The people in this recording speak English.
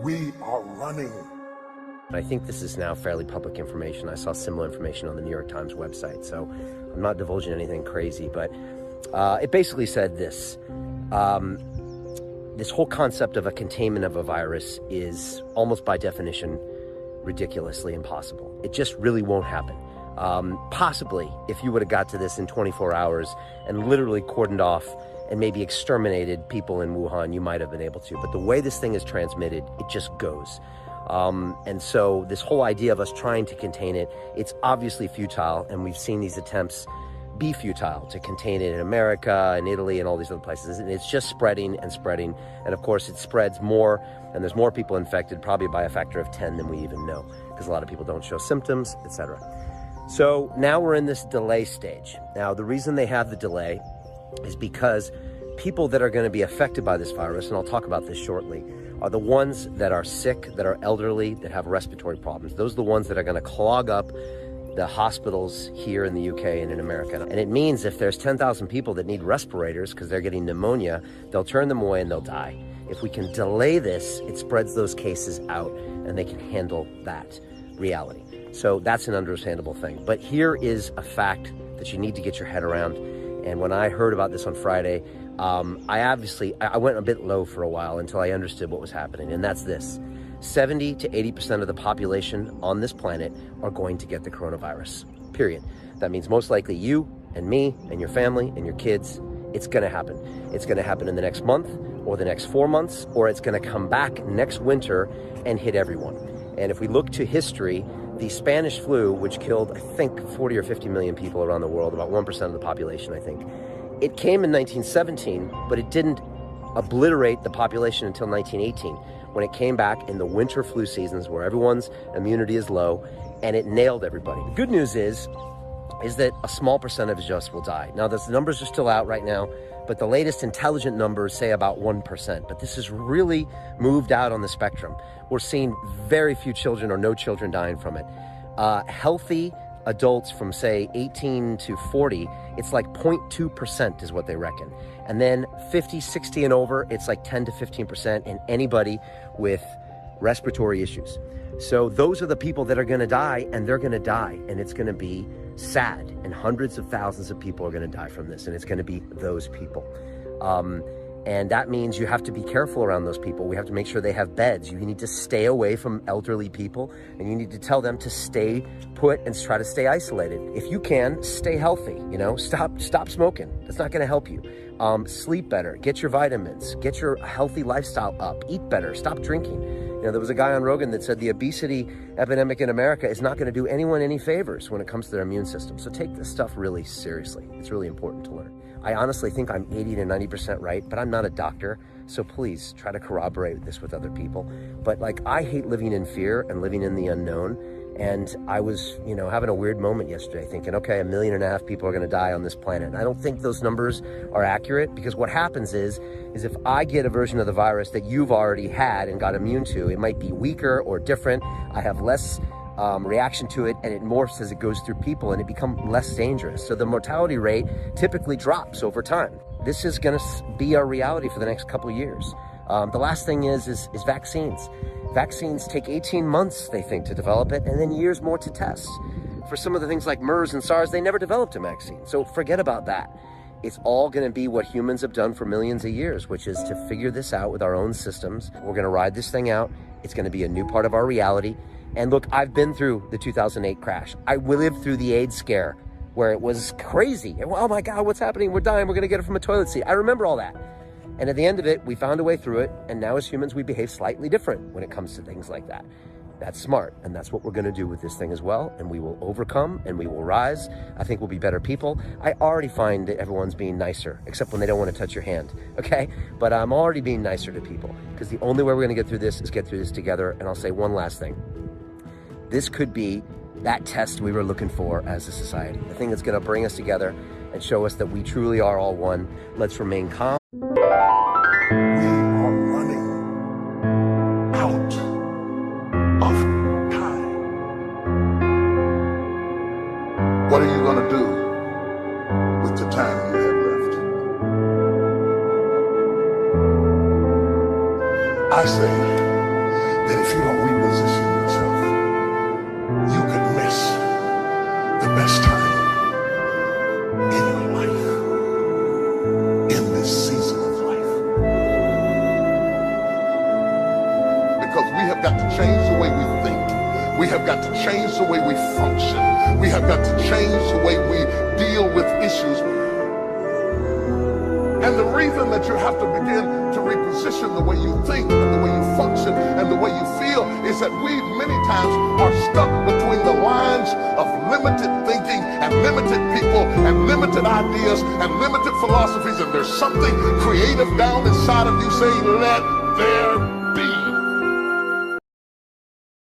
We are running. I think this is now fairly public information. I saw similar information on the New York Times website, so I'm not divulging anything crazy, but it basically said this. This whole concept of a containment of a virus is almost by definition ridiculously impossible. It just really won't happen. Possibly, if you would have got to this in 24 hours and literally cordoned off and maybe exterminated people in Wuhan, you might have been able to. But the way this thing is transmitted, it just goes. And so this whole idea of us trying to contain it, it's obviously futile, and we've seen these attempts be futile to contain it in America and Italy and all these other places, and it's just spreading and spreading. And of course it spreads more, and there's more people infected, probably by a factor of 10 than we even know, because a lot of people don't show symptoms, etc. So now we're in this delay stage. Now the reason they have the delay is because people that are going to be affected by this virus, and I'll talk about this shortly, are the ones that are sick, that are elderly, that have respiratory problems. Those are the ones that are going to clog up the hospitals here in the UK and in America. And it means if there's 10,000 people that need respirators because they're getting pneumonia, they'll turn them away and they'll die. If we can delay this, it spreads those cases out and they can handle that reality. So that's an understandable thing. But here is a fact that you need to get your head around. And when I heard about this on Friday, I went a bit low for a while until I understood what was happening. And that's this. 70 to 80% of the population on this planet are going to get the coronavirus, period. That means most likely you and me and your family and your kids. It's going to happen. It's going to happen in the next month or the next 4 months, or it's going to come back next winter and hit everyone. And if we look to history, the Spanish flu, which killed, I think, 40 or 50 million people around the world, about 1% of the population, I think, it came in 1917, but it didn't obliterate the population until 1918, when it came back in the winter flu seasons where everyone's immunity is low, and it nailed everybody. The good news is that a small percentage of us will die. Now, the numbers are still out right now, but the latest intelligent numbers say about 1%. But this has really moved out on the spectrum. We're seeing very few children or no children dying from it. Healthy adults from, say, 18 to 40, it's like 0.2% is what they reckon. And then 50, 60 and over, it's like 10 to 15%, and anybody with respiratory issues. So those are the people that are going to die, and they're going to die, and it's going to be sad, and hundreds of thousands of people are going to die from this, and it's going to be those people. And that means you have to be careful around those people. We have to make sure they have beds. You need to stay away from elderly people, and you need to tell them to stay put and try to stay isolated. If you can, stay healthy, stop smoking. That's not going to help you. Sleep better, get your vitamins, get your healthy lifestyle up, eat better, stop drinking. There was a guy on Rogan that said the obesity epidemic in America is not going to do anyone any favors when it comes to their immune system. So take this stuff really seriously. It's really important to learn. I honestly think I'm 80 to 90% right, but I'm not a doctor. So please try to corroborate this with other people. But I hate living in fear and living in the unknown. And I was, having a weird moment yesterday thinking, okay, 1.5 million people are going to die on this planet. And I don't think those numbers are accurate, because what happens is if I get a version of the virus that you've already had and got immune to, it might be weaker or different. I have less reaction to it, and it morphs as it goes through people, and it becomes less dangerous. So the mortality rate typically drops over time. This is going to be our reality for the next couple of years. The last thing is vaccines. Vaccines take 18 months, they think, to develop it, and then years more to test. For some of the things like MERS and SARS, they never developed a vaccine. So forget about that. It's all going to be what humans have done for millions of years, which is to figure this out with our own systems. We're going to ride this thing out. It's going to be a new part of our reality. And look, I've been through the 2008 crash. I lived through the AIDS scare, where it was crazy. Oh my God, what's happening? We're dying. We're going to get it from a toilet seat. I remember all that. And at the end of it, we found a way through it. And now as humans, we behave slightly different when it comes to things like that. That's smart. And that's what we're going to do with this thing as well. And we will overcome and we will rise. I think we'll be better people. I already find that everyone's being nicer, except when they don't want to touch your hand. Okay. But I'm already being nicer to people, because the only way we're going to get through this is get through this together. And I'll say one last thing. This could be that test we were looking for as a society, the thing that's going to bring us together and show us that we truly are all one. Let's remain calm. We are running out of time. What are you going to do with the time you have left? I say, change the way we think. We have got to change the way we function. We have got to change the way we deal with issues. And the reason that you have to begin to reposition the way you think and the way you function and the way you feel is that we many times are stuck between the lines of limited thinking and limited people and limited ideas and limited philosophies, and there's something creative down inside of you saying, let there